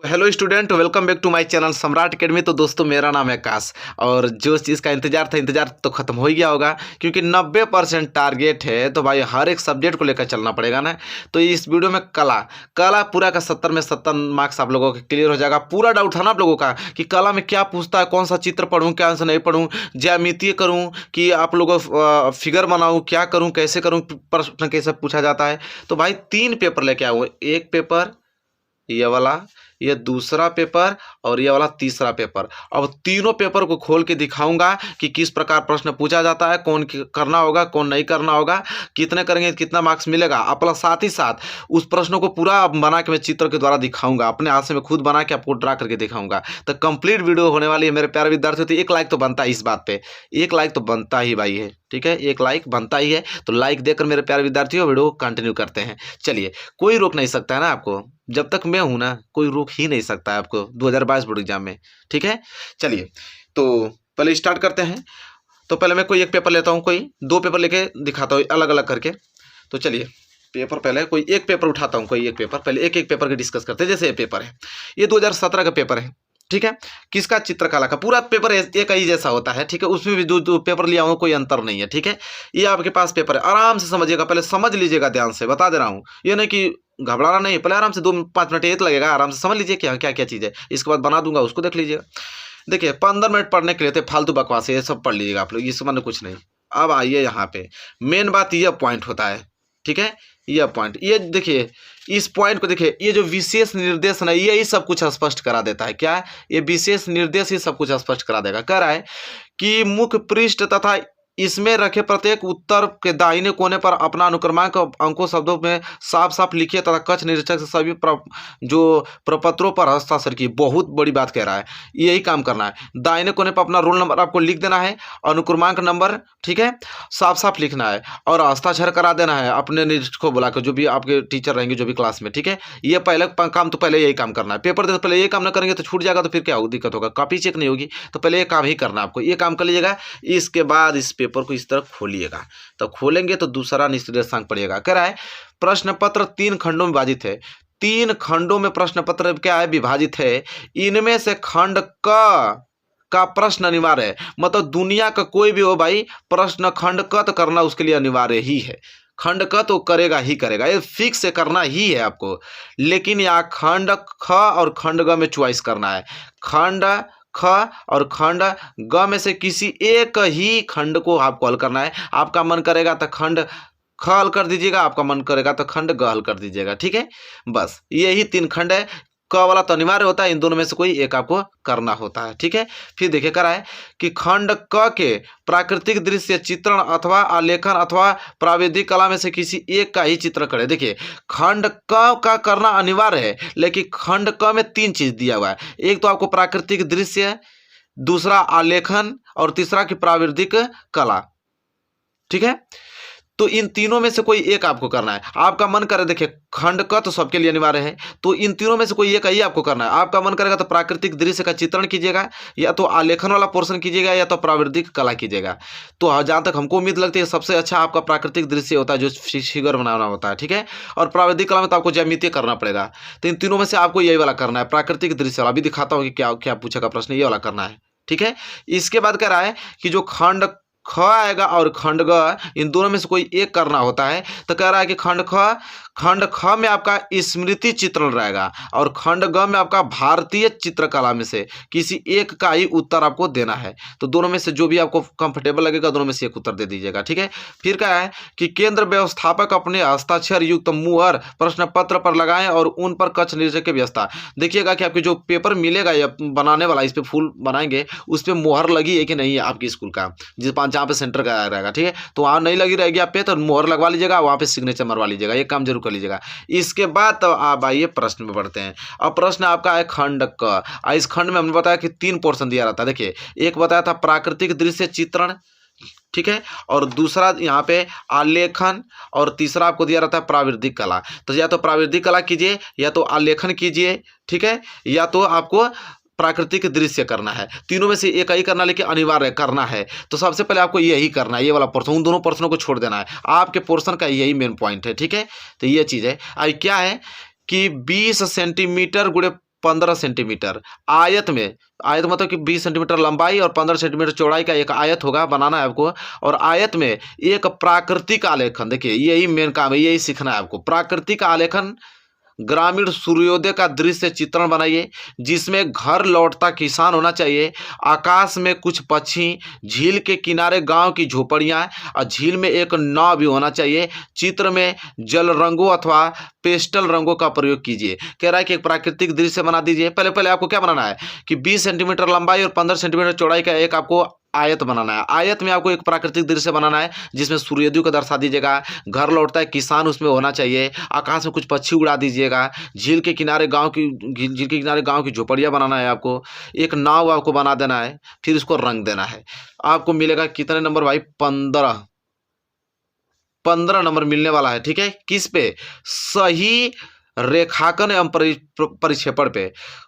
Hello student, welcome back to my channel Samrat Academy. तो दोस्तों, मेरा नाम है आकाश और जो चीज़ का इंतजार तो ख़त्म हो ही गया होगा, क्योंकि 90% टारगेट है। तो भाई हर एक सब्जेक्ट को लेकर चलना पड़ेगा ना। तो इस वीडियो में कला पूरा का 70 में 70 मार्क्स आप लोगों के क्लियर हो जाएगा। पूरा डाउट था ना आप लोगों का कि कला में क्या पूछता है, कौन सा चित्र पढ़ूँ, क्या से नहीं पढ़ूँ, ज्यामितीय करूँ कि आप लोगों फिगर बनाऊँ, क्या करूँ, कैसे करूँ, प्रश्न कैसे पूछा जाता है। तो भाई 3 पेपर लेके आऊँ, एक पेपर ये वाला, ये दूसरा पेपर और ये वाला तीसरा पेपर। अब तीनों पेपर को खोल के दिखाऊंगा कि किस प्रकार प्रश्न पूछा जाता है, कौन करना होगा, कौन नहीं करना होगा, कितने करेंगे कितना मार्क्स मिलेगा। अपना साथ ही साथ उस प्रश्नों को पूरा बना के मैं चित्र के द्वारा दिखाऊंगा, अपने हाथ से मैं खुद बना के आपको ड्रा करके दिखाऊंगा। तो कंप्लीट वीडियो होने वाली है मेरे प्यारे विद्यार्थियों। तो एक लाइक तो बनता है, इस बात पे एक लाइक तो बनता ही भाई है, ठीक है, एक लाइक बनता ही है। तो लाइक देकर मेरे प्यारे विद्यार्थियों वीडियो कंटिन्यू करते हैं। चलिए, कोई रोक नहीं सकता है ना आपको, जब तक मैं हूं ना कोई रोक ही नहीं सकता है आपको 2022 बोर्ड एग्जाम में, ठीक है। चलिए, तो पहले स्टार्ट करते हैं। तो पहले मैं कोई एक पेपर लेता हूं, कोई 2 पेपर लेके दिखाता हूं अलग अलग करके। तो चलिए, पेपर पहले कोई एक पेपर उठाता हूं, कोई एक पेपर पहले एक एक पेपर के डिस्कस करते हैं। जैसे ये पेपर है, ये 2017 का पेपर है, ठीक है। किसका? चित्रकला का। पूरा पेपर एक ही जैसा होता है, ठीक है। उसमें भी जो पेपर लिया हूँ कोई अंतर नहीं है, ठीक है। ये आपके पास पेपर है, आराम से समझिएगा, पहले समझ लीजिएगा ध्यान से, बता दे रहा हूँ। ये नहीं कि घबराना नहीं है, पहले आराम से 2-5 मिनट एक लगेगा, आराम से समझ लीजिए क्या क्या क्या चीज़ है। इसके बाद बना दूंगा, उसको देख लीजिएगा। देखिए, 15 मिनट पढ़ने के लिए थे, फालतू बकवास ये सब पढ़ लीजिएगा आप लोग, इसके मन कुछ नहीं। अब आइए यहाँ पे मेन बात, यह पॉइंट होता है, ठीक है। यह पॉइंट, ये देखिए, इस पॉइंट को देखिए, ये जो विशेष निर्देश है यही सब कुछ स्पष्ट करा देता है। क्या? ये विशेष निर्देश ही सब कुछ स्पष्ट करा देगा। कह रहा है कि मुख्य पृष्ठ तथा इसमें रखे प्रत्येक उत्तर के दाहिने कोने पर अपना अनुक्रमांक अंकों शब्दों में साफ साफ लिखिए तथा कक्ष निरीक्षक से सभी जो प्रपत्रों पर हस्ताक्षर किए। बहुत बड़ी बात कह रहा है, यही काम करना है। दाहिने कोने पर अपना रोल नंबर आपको लिख देना है, अनुक्रमांक नंबर, ठीक है, साफ साफ लिखना है और हस्ताक्षर करा देना है अपने निरीक्षक को बुला कर, जो भी आपके टीचर रहेंगे जो भी क्लास में, ठीक है। ये पहले काम, तो पहले यही काम करना है। पेपर दे तो पहले ये काम ना करेंगे तो छूट जाएगा, तो फिर क्या दिक्कत होगा, कॉपी चेक नहीं होगी। तो पहले ये काम ही करना है आपको, ये काम कर लीजिएगा। इसके बाद इस पेपर को इस तरह खोलिएगा। तो खोलेंगे तो दूसरा निर्देशांक पड़ेगा। कह रहा है प्रश्न पत्र 3 खंडों में विभाजित है। 3 खंडों में प्रश्न पत्र क्या है? विभाजित है। इनमें से खंड का प्रश्न अनिवार्य है। मतलब दुनिया का कोई भी हो भाई, प्रश्न खंड क तो करना उसके लिए अनिवार्य ही है। खंड क तो करेगा ही करेगा, ये फिक्स से करना ही है आपको। लेकिन यहाँ खंड ख और खंड ग में चॉइस करना है। खंड ख और खंड ग में से किसी एक ही खंड को आपको हल करना है। आपका मन करेगा तो खंड ख हल कर दीजिएगा, आपका मन करेगा तो खंड ग हल कर दीजिएगा, ठीक है। बस यही 3 खंड है। क वाला तो अनिवार्य होता है, इन दोनों में से कोई एक आपको करना होता है, ठीक है। फिर देखिए, कह रहा है कि खंड क के प्राकृतिक दृश्य चित्रण अथवा आलेखन अथवा प्राविधिक कला में से किसी एक का ही चित्र करें। देखिए, खंड क का करना अनिवार्य है, लेकिन खंड क में 3 चीज दिया हुआ है। एक तो आपको प्राकृतिक दृश्य, दूसरा आलेखन और तीसरा की प्राविधिक कला, ठीक है। तो इन तीनों में से कोई एक आपको करना है। आपका मन करे, देखिए खंड क तो सबके लिए अनिवार्य है, तो इन तीनों में से कोई एक ही आपको करना है। आपका मन करेगा तो प्राकृतिक दृश्य का चित्रण कीजिएगा, या तो आलेखन वाला पोर्शन कीजिएगा, या तो प्राविधिक कला कीजिएगा। तो जहाँ तक हमको उम्मीद लगती है सबसे अच्छा आपका प्राकृतिक दृश्य होता है, जो फिगर बनाना होता है, ठीक है। और प्राविधिक कला में तो आपको ज्यामितीय करना पड़ेगा। तो इन तीनों में से आपको यही वाला करना है, प्राकृतिक दृश्य वाला। अभी दिखाता हूँ कि क्या क्या पूछेगा प्रश्न, ये वाला करना है, ठीक है। इसके बाद कह रहा है कि जो खंड ख आएगा और खंड ग, इन दोनों में से कोई एक करना होता है। तो कह रहा है कि खंड ख में आपका स्मृति चित्रण रहेगा और खंड ग में आपका भारतीय चित्रकला में से किसी एक का ही उत्तर आपको देना है। तो दोनों में से जो भी आपको कंफर्टेबल लगेगा, दोनों में से एक उत्तर दे दीजिएगा, ठीक है। फिर क्या है कि केंद्र व्यवस्थापक अपने हस्ताक्षर युक्त मुहर प्रश्न पत्र पर लगाएं और उन पर कक्ष निरीक्षक की व्यवस्था। देखिएगा कि आपके जो पेपर मिलेगा या बनाने वाला, इस पे फूल बनाएंगे, उस पर मुहर लगी है कि नहीं है आपकी स्कूल का, जिस जहाँ पे सेंटर का रहेगा, ठीक है। तो वहाँ नहीं लगी रहेगी आप पे, तो मुहर लगवा लीजिएगा, वहाँ पे सिग्नेचर मरवा लीजिएगा, ये काम जरूर कर लीजिएगा। इसके बाद तो आप आइए प्रश्न में बढ़ते हैं। अब प्रश्न आपका है खंड क। इस खंड में हमने बताया कि 3 पोर्शन दिया रहता है। देखिए, एक बताया था प्राकृतिक दृश्य चित्रण, ठीक है, और दूसरा यहाँ पे आलेखन, और तीसरा आपको दिया रहता है प्राविधिक कला। तो या तो प्राविधिक कला कीजिए, या तो आलेखन कीजिए, ठीक है, या तो आपको प्राकृतिक दृश्य करना है। तीनों में से एक ही करना, लेकिन अनिवार्य करना है। तो सबसे पहले आपको यही करना है, ये वाला पोर्शन, उन दोनों पोर्शनों को छोड़ देना है। आपके पोर्शन का यही मेन पॉइंट है, ठीक है। तो ये चीज़ है। अब क्या है कि 20 सेंटीमीटर गुणे 15 सेंटीमीटर। आयत में, आयत मतलब कि 20 सेंटीमीटर लंबाई और 15 सेंटीमीटर चौड़ाई का एक आयत होगा, बनाना है आपको। और आयत में एक प्राकृतिक आलेखन, देखिए यही मेन काम है, यही सीखना है आपको। प्राकृतिक आलेखन ग्रामीण सूर्योदय का दृश्य चित्रण बनाइए, जिसमें घर लौटता किसान होना चाहिए, आकाश में कुछ पक्षी, झील के किनारे गांव की झोपड़ियां और झील में एक नाव भी होना चाहिए। चित्र में जल रंगों अथवा पेस्टल रंगों का प्रयोग कीजिए। कह रहा है कि एक प्राकृतिक दृश्य बना दीजिए। पहले पहले आपको क्या बनाना है कि 20 सेंटीमीटर लंबाई और 15 सेंटीमीटर चौड़ाई का एक आपको आयत बनाना है। आयत में आपको एक प्राकृतिक दृश्य बनाना है, जिसमें सूर्योदय को दर्शा दीजिएगा, घर लौटता है किसान उसमें होना चाहिए, आकाश में कुछ पक्षी उड़ा दीजिएगा, झील के किनारे गांव की झोपड़ियां बनाना है आपको, एक नाव आपको बना देना है, फिर इसको रंग देना है। आपको मिलेगा कितने नंबर भाई? 15 नंबर मिलने वाला है। ठीक है, किस पे? सही रेखांकन एवं परिक्षेपण पे।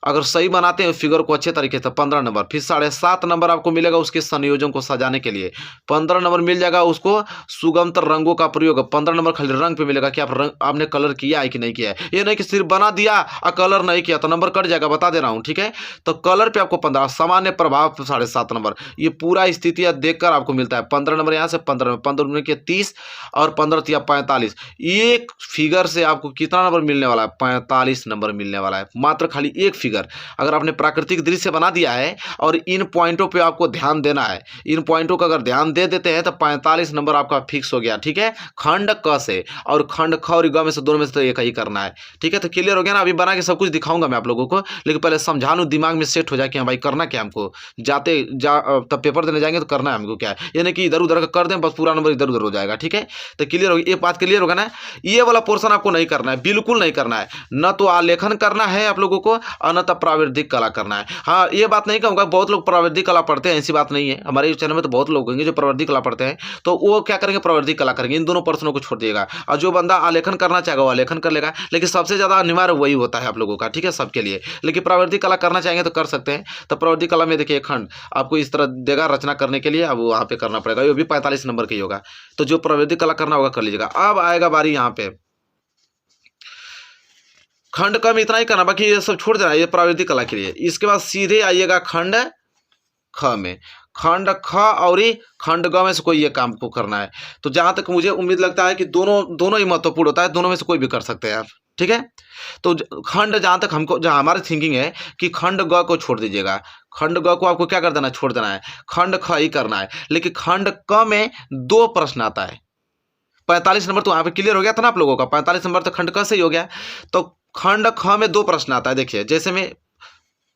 अगर सही बनाते हैं फिगर को अच्छे तरीके से 15 नंबर। फिर 7.5 नंबर आपको मिलेगा उसके संयोजन को सजाने के लिए। 15 नंबर मिल जाएगा उसको सुगमतर रंगों का प्रयोग। 15 नंबर खाली रंग पे मिलेगा कि आपने कलर किया है कि नहीं किया है। ये नहीं कि सिर्फ बना दिया और कलर नहीं किया तो नंबर कट जाएगा, बता दे रहा हूँ। ठीक है, तो कलर पे आपको 15, सामान्य प्रभाव 7.5 नंबर। ये पूरा स्थितियां देखकर आपको मिलता है 15 नंबर। यहाँ से 15 में के 30 और 15 45। एक फिगर से आपको कितना नंबर मिलने वाला है? 45 नंबर मिलने वाला है। मात्र खाली एक फिगर। अगर आपने प्राकृतिक दृश्य बना दिया है और इन पॉइंटों पे आपको ध्यान देना है, इन पॉइंटों का अगर ध्यान दे देते हैं तो 45 नंबर आपका फिक्स हो गया। ठीक है, खंड क से और खंड ख और ग में से दोनों में से तो एक ही करना है। ठीक है, तो क्लियर हो गया ना? अभी बना के सब कुछ दिखाऊंगा मैं आप लोगों को, लेकिन पहले समझा लूं, दिमाग में सेट हो जाए कि हाँ भाई करना क्या हमको। तब पेपर देने जाएंगे तो करना है हमको क्या है, यानी कि इधर उधर का कर दें बस पूरा नंबर इधर उधर हो जाएगा। ठीक है, तो क्लियर हो गया, ये बात क्लियर होगा ना? ये वाला पोर्शन आपको नहीं करना है, बिल्कुल नहीं करना है। न तो आलेखन करना है आप लोगों को और न तो प्राविधिक कला करना है। हाँ, ये बात नहीं कहूँगा, बहुत लोग प्राविधिक कला पढ़ते हैं, ऐसी बात नहीं है। हमारे चैनल में तो बहुत लोग होंगे जो प्राविधिक कला पढ़ते हैं, तो वो क्या करेंगे? प्राविधिक कला करेंगे। इन दोनों पर्सनों को छोड़ दिएगा, और जो बंदा आलेखन करना चाहेगा वो आलेखन कर लेगा, लेकिन सबसे ज़्यादा अनिवार्य वही होता है आप लोगों का। ठीक है, सबके लिए। लेकिन प्राविधिक कला करना चाहेंगे तो कर सकते हैं। तो प्राविधिक कला में देखिए खंड आपको इस तरह देगा रचना करने के लिए, अब वहाँ पे करना पड़ेगा। ये भी 45 नंबर का ही होगा, तो जो प्राविधिक कला करना होगा कर लीजिएगा। अब आएगा बारी यहाँ पे खंड का में इतना ही करना, बाकी ये सब छोड़ देना, ये प्राविधिक कला के लिए। इसके बाद सीधे आइएगा खंड ख में। खंड ख और खंड ग में से कोई ये काम को करना है। तो जहां तक मुझे उम्मीद लगता है कि दोनों ही महत्वपूर्ण होता है, दोनों में से कोई भी कर सकते हैं आप। ठीक है, तो खंड जहां तक हमको, जहां हमारी थिंकिंग है कि खंड ग को छोड़ दीजिएगा, खंड ग को आपको क्या कर देना? छोड़ देना है, खंड ख ही करना है। लेकिन खंड क में 2 प्रश्न आता है। 45 नंबर तो यहाँ पे क्लियर हो गया था ना आप लोगों का? 45 नंबर तो खंड क से ही हो गया। तो खंड ख में 2 प्रश्न आता है। देखिए, जैसे में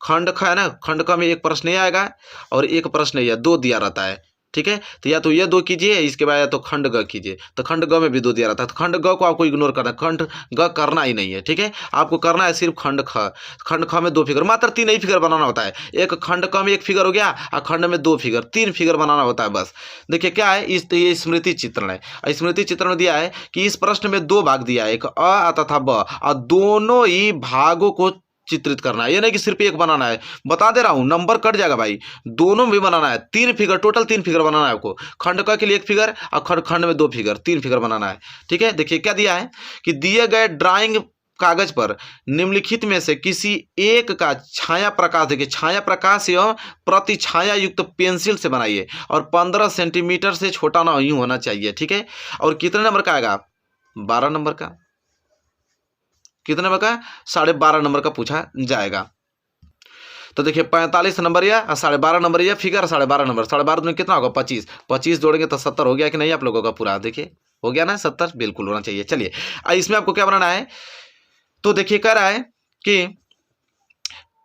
खंड ख है ना, खंड ख में एक प्रश्न ये आएगा और एक प्रश्न ये, 2 दिया रहता है। ठीक है, तो या तो ये 2 कीजिए, इसके बाद या तो खंड ग कीजिए। तो खंड ग में भी 2 दिया रहता है, तो खंड ग को आपको इग्नोर करना है, खंड ग करना ही नहीं है। ठीक है, आपको करना है सिर्फ खंड ख। खंड ख में 2 फिगर, मात्र 3 ही फिगर बनाना होता है। एक खंड क में 1 फिगर हो गया और खंड में 2 फिगर, 3 फिगर बनाना होता है बस। देखिए क्या है, ये स्मृति चित्रण है। स्मृति चित्रण में दिया है कि इस प्रश्न में 2 भाग दिया है, एक अ तथा ब, और दोनों ही भागों को चित्रित करना है। ये नहीं कि सिर्फ एक बनाना है, बता दे रहा हूं, नंबर कट जाएगा भाई। दोनों भी बनाना है, 3 फिगर, टोटल 3 फिगर बनाना है आपको। खंड क के लिए 1 फिगर और खंड में 2 फिगर, 3 फिगर बनाना है। ठीक है, देखिए क्या दिया है कि दिए गए ड्राइंग कागज पर निम्नलिखित में से किसी एक का छाया प्रकाश, देखिए छाया प्रकाश एवं प्रति छाया युक्त पेंसिल से बनाइए, और 15 सेंटीमीटर से छोटा ना ही होना चाहिए। ठीक है, और कितने नंबर का आएगा? 12 नंबर का। कितने नंबर का? 12.5 नंबर का पूछा जाएगा। तो देखिए 45 नंबर या 12.5 नंबर या फिगर 12.5 नंबर, 12.5 में कितना होगा? 25। 25 जोड़ेंगे तो 70 हो गया कि नहीं आप लोगों का पूरा? देखिए हो गया ना, 70 बिल्कुल होना चाहिए। चलिए इसमें आपको क्या बनाना है? तो देखिए कह रहा है कि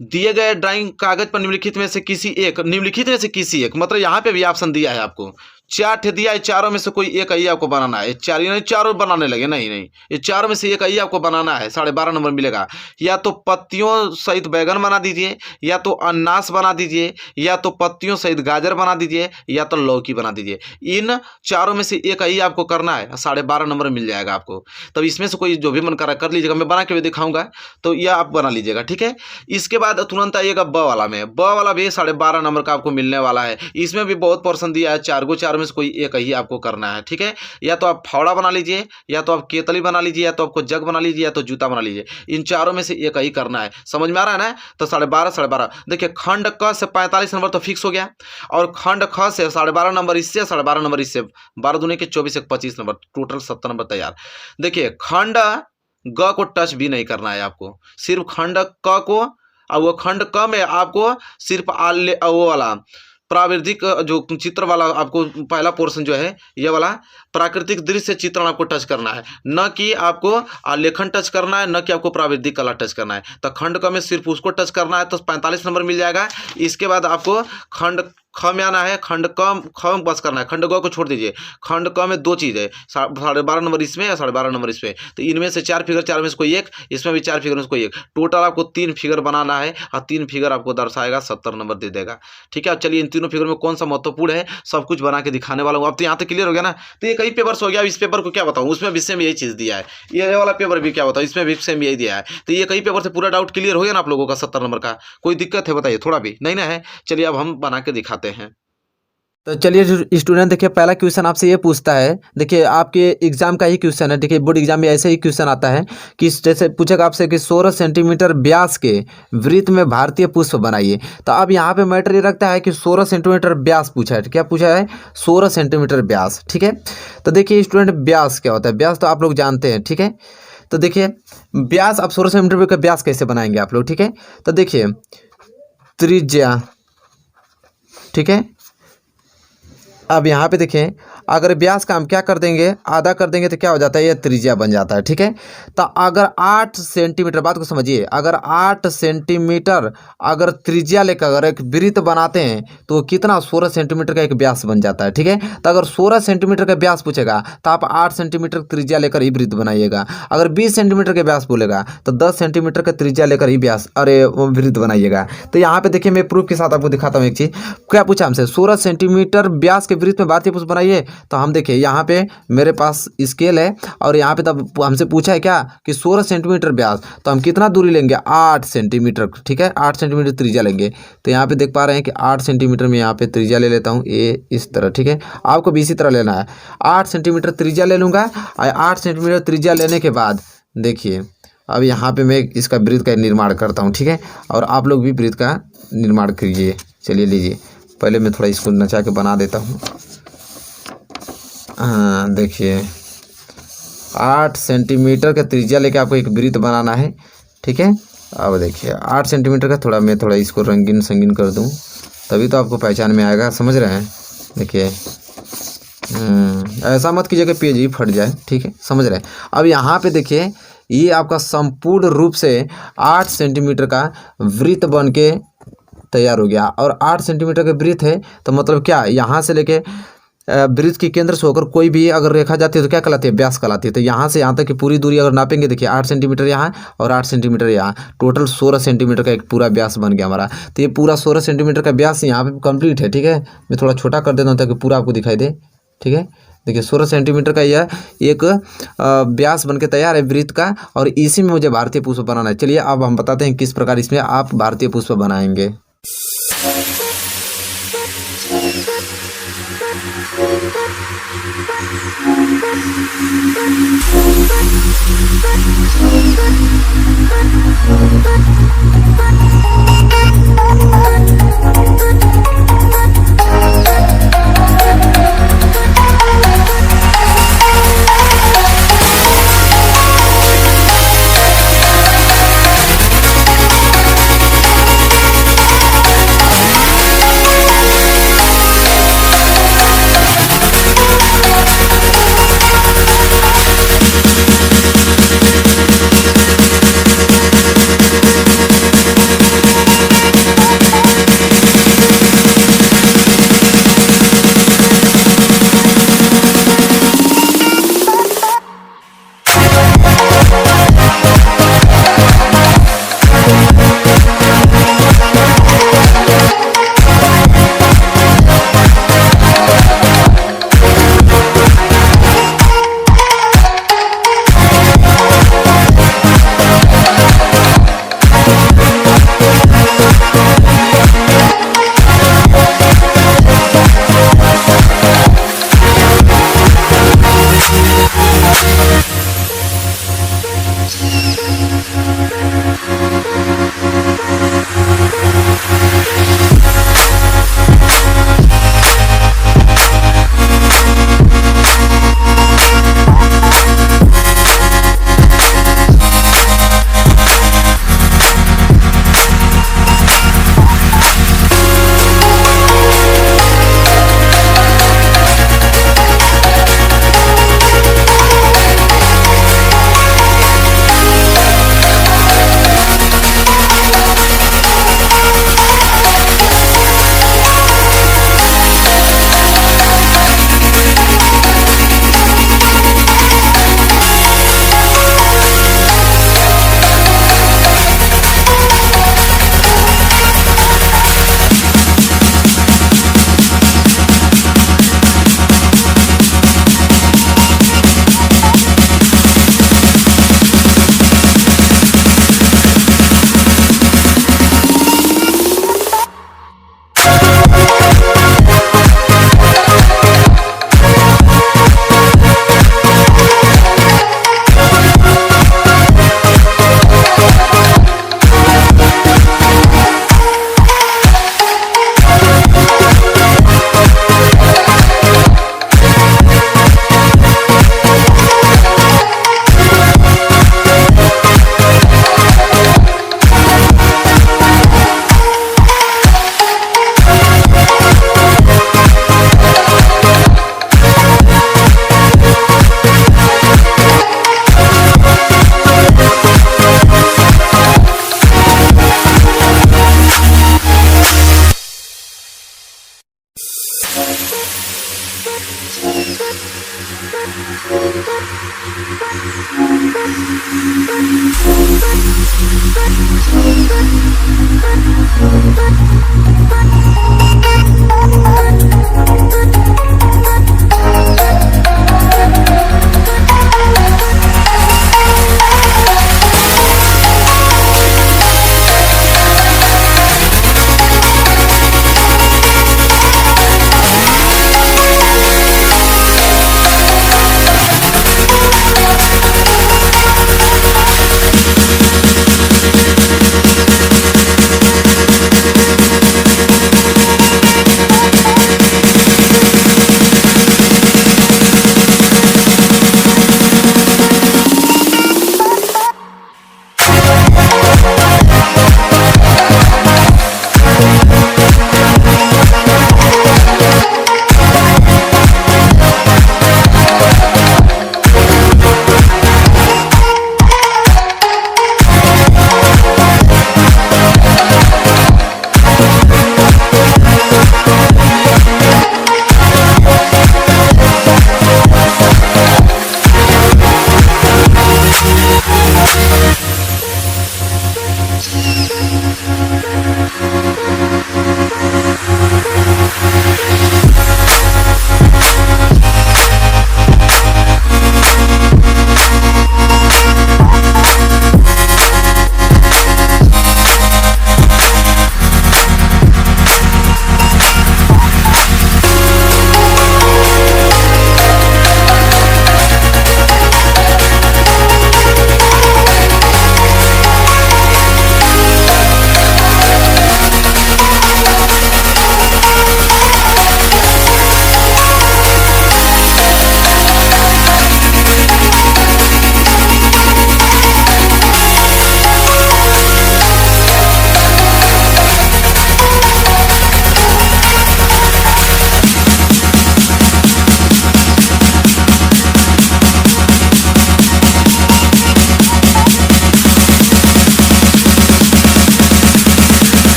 दिए गए ड्राइंग कागज पर निम्नलिखित में से किसी एक, निम्नलिखित में से किसी एक, मतलब यहाँ पे भी ऑप्शन दिया है आपको, 4 ठे दिया है, चारों में से कोई एक ही आपको बनाना है। चारों बनाने लगे, नहीं ये चारों में से एक ही आपको बनाना है। 12.5 नंबर मिलेगा। या तो पत्तियों सहित बैगन बना दीजिए, या तो अनानास बना दीजिए, या तो पत्तियों सहित गाजर बना दीजिए, या तो लौकी बना दीजिए। इन चारों में से एक ही आपको करना है, 12.5 नंबर मिल जाएगा आपको। तब इसमें से कोई जो भी मन कर लीजिएगा, मैं बना के भी दिखाऊंगा, तो यह आप बना लीजिएगा। ठीक है, इसके बाद तुरंत आइएगा ब वाला में। ब वाला भी 12.5 नंबर का आपको मिलने वाला है। इसमें भी बहुत पोर्शन दिया है, 4 गो 4 चारों में से कोई एक ही आपको करना है, ठीक है। या तो आप फावड़ा बना लीजिए, या तो आप केतली बना लीजिए, या तो आपको जग बना लीजिए, या तो जूता बना लीजिए। इन चारों में से एक ही करना है। समझ में आ रहा है ना? तो 12.5 12.5 देखिए, खंड क से 45 नंबर तो फिक्स हो गया, और खंड ख से 12.5 नंबर इससे, 12.5 नंबर इससे, 12 दूनी के 24 एक 25 नंबर, टोटल 70 नंबर तैयार। देखिए, खंड ग को टच भी नहीं करना है आपको, सिर्फ खंड क को, और वो खंड क में आपको सिर्फ वो वाला प्राविधिक जो चित्र वाला आपको पहला पोर्शन जो है, ये वाला प्राकृतिक दृश्य चित्रण आपको टच करना है, न कि आपको आलेखन टच करना है, न कि आपको प्राविधिक कला टच करना है। तो खंड क में सिर्फ उसको टच करना है तो 45 नंबर मिल जाएगा। इसके बाद आपको खंड ख में आना है, खंड ख में बस करना है, खंड ग को छोड़ दीजिए। खंड क में दो चीज़ है, 12.5 नंबर इसमें या 12.5 नंबर इसमें, तो इनमें से 4 फिगर, 4 में से कोई एक, इसमें भी 4 फिगर में से कोई एक, टोटल आपको 3 फिगर बनाना है, और 3 फिगर आपको दर्शाएगा 70 नंबर दे देगा, ठीक है। अब चलिए इन तीनों फिगर में कौन सा महत्वपूर्ण है सब कुछ बना के दिखाने वाला हूँ। अब तो यहाँ तक क्लियर हो गया ना? तो ये कई पेपर्स हो गया। अब इस पेपर को क्या बताऊँ, उसमें भी सेम यही चीज़ दिया है, ये वाला पेपर भी क्या बताऊँ, इसमें भी सेम यही दिया है। तो ये कई पेपर से पूरा डाउट क्लियर हो गया ना आप लोगों का 70 नंबर का? कोई दिक्कत है बताइए? थोड़ा भी नहीं ना है? चलिए अब हम बना के दिखाते हैं। तो चलिए स्टूडेंट, देखिए पहला क्वेश्चन आपसे ये पूछता है, देखिए आपके एग्जाम का ही क्वेश्चन है, देखिए बोर्ड एग्जाम में ऐसे ही क्वेश्चन आता है कि जैसे पूछेगा आपसे कि 16 सेंटीमीटर व्यास के वृत्त में भारतीय पुष्प बनाइए। तो अब यहाँ पे मैटर ये रखता है कि 16 सेंटीमीटर व्यास पूछा है। क्या पूछा है? 16 सेंटीमीटर व्यास, ठीक है। तो देखिए स्टूडेंट, व्यास क्या होता है? व्यास तो आप लोग जानते हैं, ठीक है। तो देखिए व्यास, अब 16 सेंटीमीटर का व्यास कैसे बनाएंगे आप लोग, ठीक है। तो देखिए त्रिज्या, ठीक है। अब यहाँ पे देखें, अगर व्यास का हम क्या कर देंगे, आधा कर देंगे तो क्या हो जाता है, ये त्रिज्या बन जाता है, ठीक है। तो अगर 8 सेंटीमीटर, बात को समझिए, अगर 8 सेंटीमीटर अगर त्रिज्या लेकर अगर एक वृत्त बनाते हैं तो कितना, 16 सेंटीमीटर का एक व्यास बन जाता है, ठीक है। तो अगर 16 सेंटीमीटर का व्यास पूछेगा तो आप 8 सेंटीमीटर त्रिज्या लेकर ही वृत्त बनाइएगा। अगर 20 सेंटीमीटर का व्यास बोलेगा तो 10 सेंटीमीटर का त्रिज्या लेकर ही व्यास वृत्त बनाइएगा। तो यहाँ पे देखिए, मैं प्रूफ के साथ आपको दिखाता हूँ एक चीज़। क्या पूछा हमसे? 16 सेंटीमीटर व्यास के वृत्त में भारतीय पुष्प बनाइए। तो हम देखिए यहाँ पे मेरे पास स्केल है, और यहाँ पे तब हमसे पूछा है क्या कि 16 सेंटीमीटर व्यास, तो हम कितना दूरी लेंगे, 8 सेंटीमीटर, ठीक है। 8 सेंटीमीटर त्रिज्या लेंगे। तो यहाँ पे देख पा रहे हैं कि 8 सेंटीमीटर में यहाँ पे त्रिज्या ले लेता हूँ, ये इस तरह, ठीक है। आपको भी इसी तरह लेना है, 8 सेंटीमीटर त्रिज्या ले लूँगा। और 8 सेंटीमीटर त्रिज्या लेने के बाद देखिए, अब यहाँ पे मैं इसका वृत्त का निर्माण करता हूँ, ठीक है। और आप लोग भी वृत्त का निर्माण करिए। चलिए लीजिए, पहले मैं थोड़ा इसको नचा के बना देता हूँ। हाँ देखिए, 8 सेंटीमीटर का त्रिज्या लेके आपको एक वृत्त बनाना है, ठीक है। अब देखिए 8 सेंटीमीटर का, थोड़ा मैं थोड़ा इसको रंगीन संगीन कर दूँ, तभी तो आपको पहचान में आएगा, समझ रहे हैं। देखिए ऐसा मत कीजिए कि पेज ही फट जाए, ठीक है, समझ रहे हैं। अब यहाँ पे देखिए, ये आपका संपूर्ण रूप से 8 सेंटीमीटर का वृत्त बन के तैयार हो गया। और 8 सेंटीमीटर का वृत्त है तो मतलब क्या, यहाँ से लेके वृत्त के केंद्र से होकर कोई भी अगर रेखा जाती है तो क्या कहलाती है, व्यास कहलाती है। तो यहाँ से यहाँ तक की पूरी दूरी अगर नापेंगे, देखिए 8 सेंटीमीटर यहाँ और 8 सेंटीमीटर यहाँ, टोटल 16 सेंटीमीटर का एक पूरा व्यास बन गया हमारा। तो ये पूरा 16 सेंटीमीटर का व्यास यहाँ पे कंप्लीट है, ठीक है। मैं थोड़ा छोटा कर देता हूँ ताकि पूरा आपको दिखाई दे, ठीक है। देखिए 16 सेंटीमीटर का यह एक व्यास बन के तैयार है वृत्त का, और इसी में मुझे भारतीय पुष्प बनाना है। चलिए अब हम बताते हैं किस प्रकार इसमें आप भारतीय पुष्प बनाएंगे।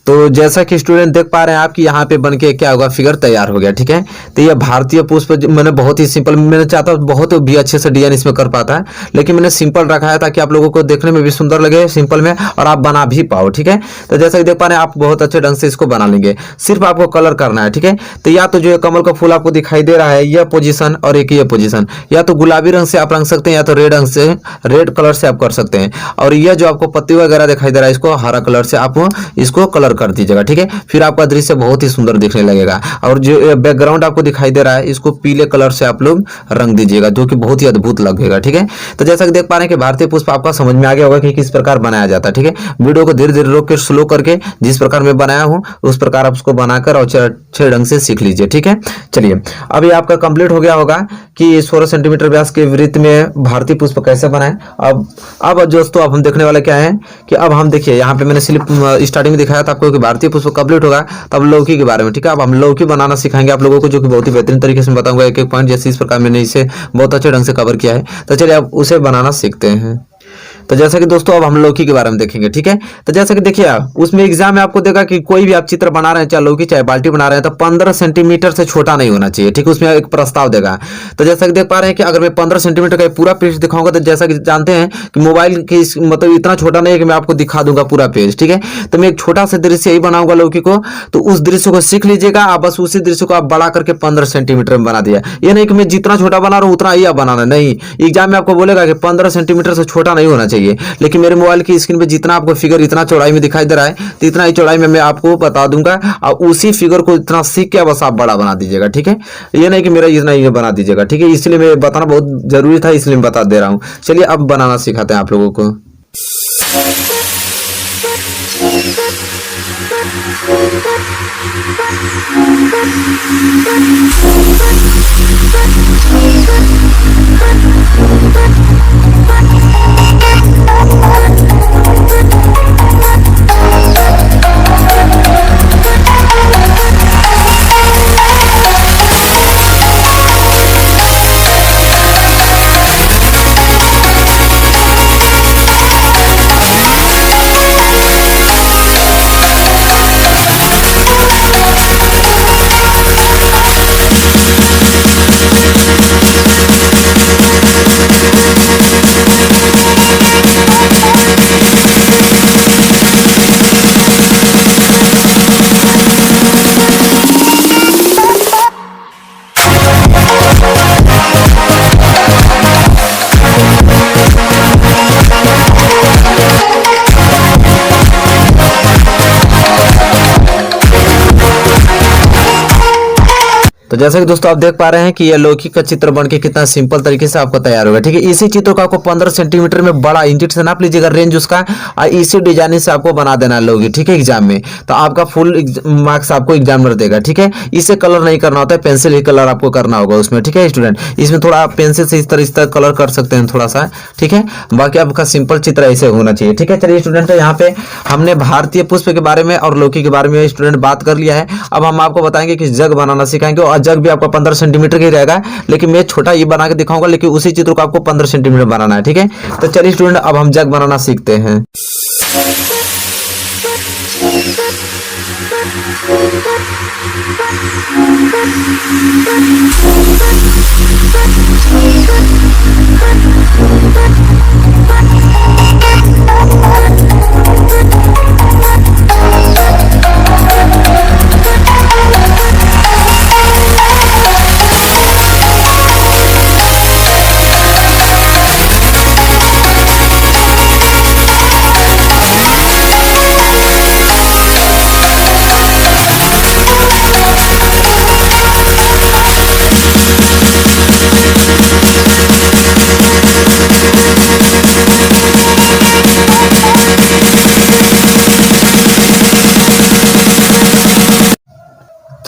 तो जैसा कि स्टूडेंट देख पा रहे हैं आप कि यहाँ पे बन के क्या होगा, फिगर तैयार हो गया। ठीक है, तो ये भारतीय पुष्प मैंने बहुत ही सिंपल, मैंने चाहता बहुत भी अच्छे से डिजाइन इसमें कर पाता है, लेकिन मैंने सिंपल रखा है ताकि आप लोगों को देखने में भी सुंदर लगे सिंपल में, और आप बना भी पाओ। ठीक है, तो जैसा कि देख पा रहे हैं आप बहुत अच्छे ढंग से इसको बना लेंगे, सिर्फ आपको कलर करना है। ठीक है, तो या तो जो कमल का फूल आपको दिखाई दे रहा है यह पोजीशन, और एक ये पोजीशन, या तो गुलाबी रंग से आप रंग सकते हैं, या तो रेड रंग से, रेड कलर से आप कर सकते हैं। और यह जो आपको पत्ती वगैरह दिखाई दे रहा है इसको हरा कलर से आप इसको कलर कर दीजिएगा। ठीक है, फिर आपका दृश्य बहुत ही सुंदर दिखने लगेगा। और जो बैकग्राउंड आपको दिखाई दे रहा है इसको पीले कलर से आप लोग रंग दीजिएगा, जो कि बहुत ही अद्भुत लगेगा। ठीक है, तो जैसा कि देख पा रहे हैं कि भारतीय पुष्प आपका समझ में आ गया होगा कि किस प्रकार बनाया जाता है। ठीक है, वीडियो को धीरे धीरे रोक के स्लो करके जिस प्रकार मैं बनाया हूं उस प्रकार आप उसको बनाकर और अच्छे ढंग से सीख लीजिए। ठीक है, चलिए अभी आपका कंप्लीट हो गया होगा कि 16 सेंटीमीटर व्यास के वृत्त में भारतीय पुष्प कैसे बनाएं। अब दोस्तों अब हम देखने वाले क्या है कि अब हम देखिए यहाँ पे मैंने सिर्फ स्टार्टिंग में दिखाया था आपको कि भारतीय पुष्प कंप्लीट होगा तब लौकी के बारे में। ठीक है, अब हम लौकी बनाना सिखाएंगे आप लोगों को, जो कि बहुत ही बेहतरीन तरीके से बताऊंगा एक एक पॉइंट, जैसे इस प्रकार मैंने इसे बहुत अच्छे ढंग से कवर किया है। तो चलिए अब उसे बनाना सीखते हैं। तो जैसा कि दोस्तों अब हम लौकी के बारे में देखेंगे। ठीक है, तो जैसा कि देखिए आप उसमें एग्जाम में आपको देगा कि कोई भी आप चित्र बना रहे हैं, चाहे लौकी चाहे बाल्टी बना रहे हैं, तो 15 सेंटीमीटर से छोटा नहीं होना चाहिए। ठीक है, उसमें एक प्रस्ताव देगा। तो जैसा कि देख पा रहे हैं कि अगर मैं 15 सेंटीमीटर का पूरा पेज दिखाऊंगा, तो जैसा कि जानते हैं कि मोबाइल की मतलब इतना छोटा नहीं है कि मैं आपको दिखा दूंगा पूरा पेज। ठीक है, तो मैं एक छोटा सा दृश्य ही बनाऊंगा लौकी को, तो उस दृश्य को सीख लीजिएगा आप, बस उसी दृश्य को आप बढ़ा करके 15 सेंटीमीटर में बना दिया। ये नहीं कि मैं जितना छोटा बना रहा हूँ उतना ही आप बनाना, नहीं, एग्जाम में आपको बोलेगा कि 15 सेंटीमीटर से छोटा नहीं होना चाहिए, लेकिन मेरे मोबाइल की स्क्रीन पे जितना आपको फिगर इतना चौड़ाई में दिखाई दे रहा है, तो इतना ही चौड़ाई में मैं आपको बता दूंगा, और उसी फिगर को इतना सीख के बस आप बड़ा बना दीजिएगा। ठीक है, ये नहीं कि मेरा इतना ही बना दीजिएगा। ठीक है, इसलिए मैं बताना बहुत जरूरी था, इसलिए मैं बता दे रहा हूँ। चलिए अब बनाना सिखाते हैं आप लोगों को। तो जैसा कि दोस्तों आप देख पा रहे हैं कि यह लौकी का चित्र बनके कितना सिंपल तरीके से आपको तैयार होगा। ठीक है, इसी चित्र को आपको 15 सेंटीमीटर में बड़ा इंच से नाप लीजिएगा रेंज उसका, और इसी डिजाइन से आपको बना देना है लौकी। ठीक है, एग्जाम में तो आपका फुल मार्क्स आपको एग्जामिनर देगा। ठीक है, इसे कलर नहीं करना होता है, पेंसिल ही कलर आपको करना होगा उसमें। ठीक है स्टूडेंट, इसमें थोड़ा पेंसिल से इस तरह कलर कर सकते हैं थोड़ा सा। ठीक है, बाकी आपका सिंपल चित्र ऐसे होना चाहिए। ठीक है, चलिए स्टूडेंट यहाँ पे हमने भारतीय पुष्प के बारे में और लौकी के बारे में स्टूडेंट बात कर लिया है। अब हम आपको बताएंगे कि जग बनाना सिखाएंगे, और जग भी आपका 15 सेंटीमीटर का ही रहेगा, लेकिन मैं छोटा ये बना के दिखाऊंगा, लेकिन उसी चित्र को आपको 15 सेंटीमीटर बनाना है। ठीक है, तो चलिए स्टूडेंट अब हम जग बनाना सीखते हैं।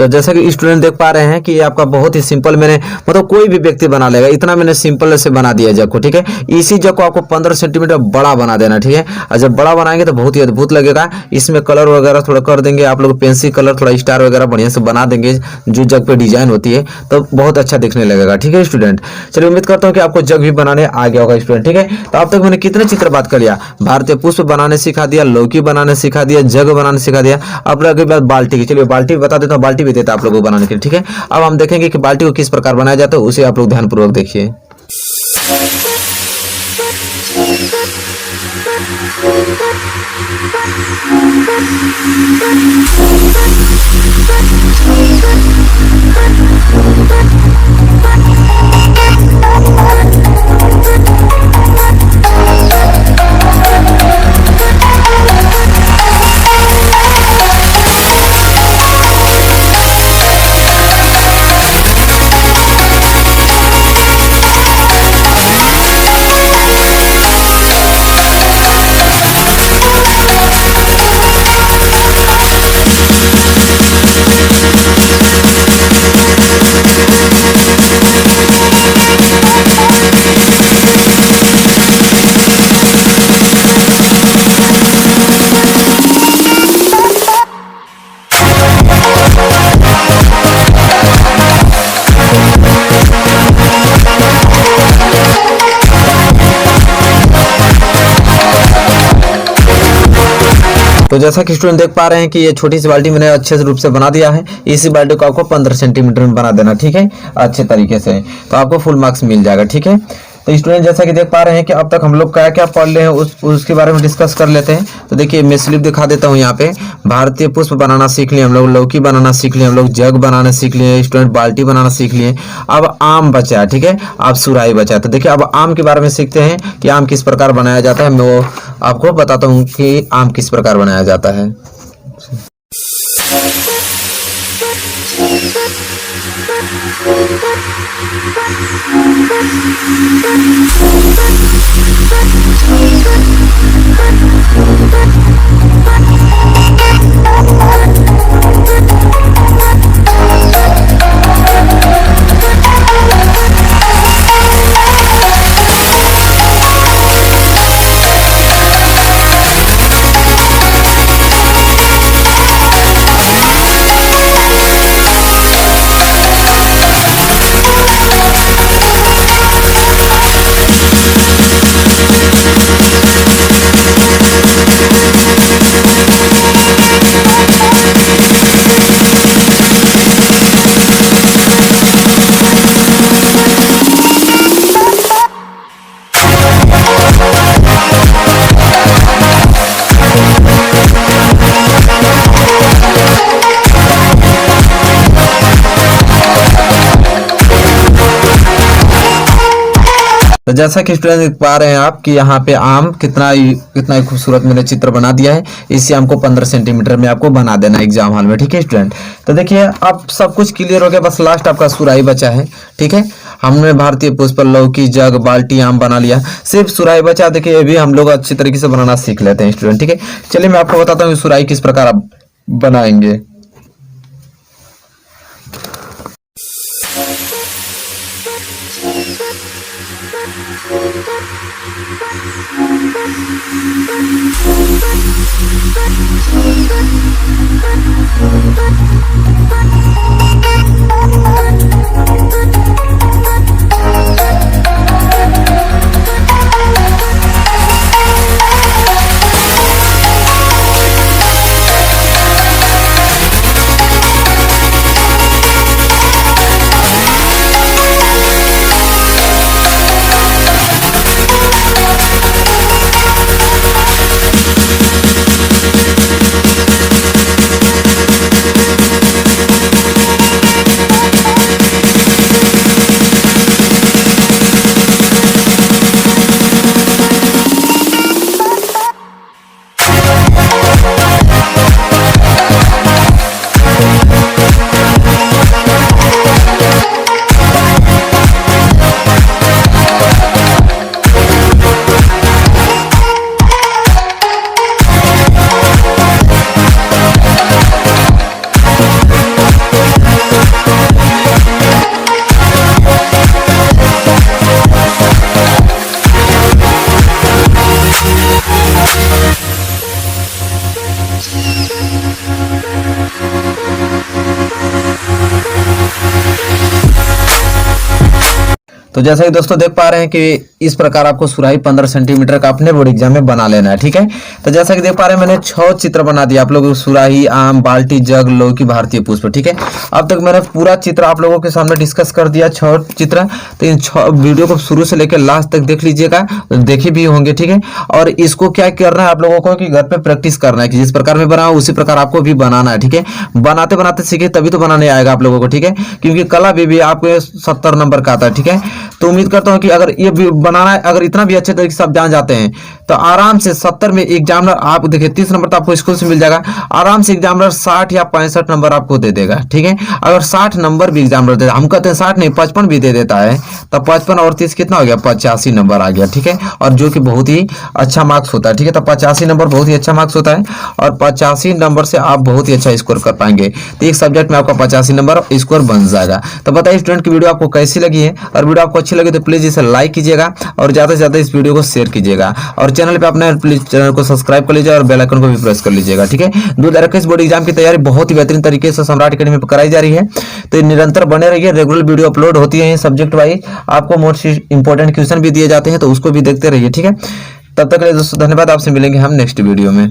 तो जैसा कि स्टूडेंट देख पा रहे हैं कि ये आपका बहुत ही सिंपल मैंने मतलब कोई भी व्यक्ति बना लेगा, इतना मैंने सिंपल से बना दिया जग को, ठीक है। इसी जग को आपको 15 सेंटीमीटर बड़ा बना देना, ठीक है। और जब बड़ा बनाएंगे तो बहुत ही अद्भुत लगेगा। इसमें कलर वगैरह थोड़ा कर देंगे आप लोग, पेंसिल कलर थोड़ा स्टार वगैरह बढ़िया से बना देंगे, जो जग पे डिजाइन होती है तो बहुत अच्छा दिखने लगेगा, ठीक है स्टूडेंट। चलिए उम्मीद करता हूँ कि आपको जग भी बनाने आ गया होगा स्टूडेंट, ठीक है। तो अब तक मैंने कितने चित्र बात कर लिया, भारतीय पुष्प बनाने सिखा दिया, लौकी बनाने सिखा दिया, जग बनाने सिखा दिया। अब रह गई बात बाल्टी की। चलिए बाल्टी बता देता हूँ, बाल्टी भी देता आप लोगों को बनाने के लिए, ठीक है। अब हम देखेंगे कि बाल्टी को किस प्रकार बनाया जाता है, उसे आप लोग ध्यानपूर्वक देखिए। तो जैसा कि स्टूडेंट देख पा रहे हैं कि ये छोटी सी बाल्टी मैंने अच्छे से रूप से बना दिया है। इसी बाल्टी को आपको 15 सेंटीमीटर में बना देना, ठीक है, अच्छे तरीके से, तो आपको फुल मार्क्स मिल जाएगा, ठीक है। तो स्टूडेंट जैसा कि देख पा रहे हैं कि अब तक हम लोग क्या क्या पढ़ ले हैं उसके बारे में डिस्कस कर लेते हैं। तो देखिए मैं स्लिप दिखा देता हूँ यहाँ पे। भारतीय पुष्प बनाना सीख लिए हम लोग, लौकी बनाना सीख लिए हम लोग, जग बनाना सीख लिए स्टूडेंट, बाल्टी बनाना सीख लिए। अब आम बचा है, ठीक है, अब सुराही बचा है। तो देखिए अब आम के बारे में सीखते हैं कि आम किस प्रकार बनाया जाता है। मैं वो आपको बताता हूँ कि आम किस प्रकार बनाया जाता है। तो जैसा कि स्टूडेंट देख पा रहे हैं आप कि यहाँ पे आम कितना ही खूबसूरत मैंने चित्र बना दिया है। इसे हमको 15 सेंटीमीटर में आपको बना देना एग्जाम हॉल में, ठीक है स्टूडेंट। तो देखिए अब सब कुछ क्लियर हो गया, बस लास्ट आपका सुराही बचा है, ठीक है। हमने भारतीय पुष्प, लौकी, जग, बाल्टी, आम बना लिया, सिर्फ सुराही बचा। देखिए ये भी हम लोग अच्छी तरीके से बनाना सीख लेते हैं स्टूडेंट, ठीक है। चलिए मैं आपको बताता हूँ सुराही किस प्रकार आप बनाएंगे। तो जैसा कि दोस्तों देख पा रहे हैं कि इस प्रकार आपको सुराही 15 सेंटीमीटर का अपने बोर्ड एग्जाम में बना लेना है। ठीक है, तो जैसा कि देख पा रहे हैं मैंने 6 चित्र बना दिया आप लोगों को, सुराही, आम, बाल्टी, जग, लौकी, भारतीय पुष्प। ठीक है, अब तक मैंने पूरा चित्र आप लोगों के सामने डिस्कस कर दिया, 6 चित्र। तो इन 6 वीडियो को शुरू से लेकर लास्ट तक देख लीजिएगा, देखे भी होंगे। ठीक है, और इसको क्या करना है आप लोगों को कि घर पे प्रैक्टिस करना है कि जिस प्रकार में बना उसी प्रकार आपको भी बनाना है। ठीक है, बनाते बनाते सीखे तभी तो बनाने आएगा आप लोगों को। ठीक है, क्योंकि कला भी आपको 70 नंबर का आता है। ठीक है, तो उम्मीद करता हूं कि अगर ये बनाना है, अगर इतना भी अच्छे तरीके से आप जान जाते हैं तो आराम से 70 में एग्जामिनर आप देखिए 30 नंबर तो आपको स्कूल से मिल जाएगा, आराम से एग्जामिनर 60 या 65 नंबर आपको दे देगा। ठीक है, अगर 60 नंबर भी एग्जामिनर दे, हम कहते हैं 60 नहीं 55 भी दे देता है, तो 55 और 30 कितना हो गया, 85 नंबर आ गया। ठीक है, और जो कि बहुत ही अच्छा मार्क्स होता है। ठीक है, तो 85 नंबर बहुत ही अच्छा मार्क्स होता है और 85 नंबर से आप बहुत ही अच्छा स्कोर कर पाएंगे। तो एक सब्जेक्ट में आपका 85 नंबर स्कोर बन जाएगा। तो बताइए स्टूडेंट की वीडियो आपको कैसी लगी है, और वीडियो आपको अच्छी लगी तो प्लीज इसे लाइक कीजिएगा और ज्यादा से ज्यादा इस वीडियो को शेयर कीजिएगा, और चैनल पे अपने प्लीज चैनल को सब्सक्राइब कर लीजिए और बेल आइकन को भी प्रेस कर लीजिएगा। ठीक है, 2021 बोर्ड एग्जाम की तैयारी बहुत ही बेहतरीन तरीके से सम्राट एकेडमी पर कराई जा रही है, तो निरंतर बने रहिए। रेगुलर वीडियो अपलोड होती है सब्जेक्ट वाइज, आपको मोस्ट इंपॉर्टेंट क्वेश्चन भी दिए जाते हैं, तो उसको भी देखते रहिए। ठीक है, तब तक के लिए दोस्तों धन्यवाद, आपसे मिलेंगे हम नेक्स्ट वीडियो में।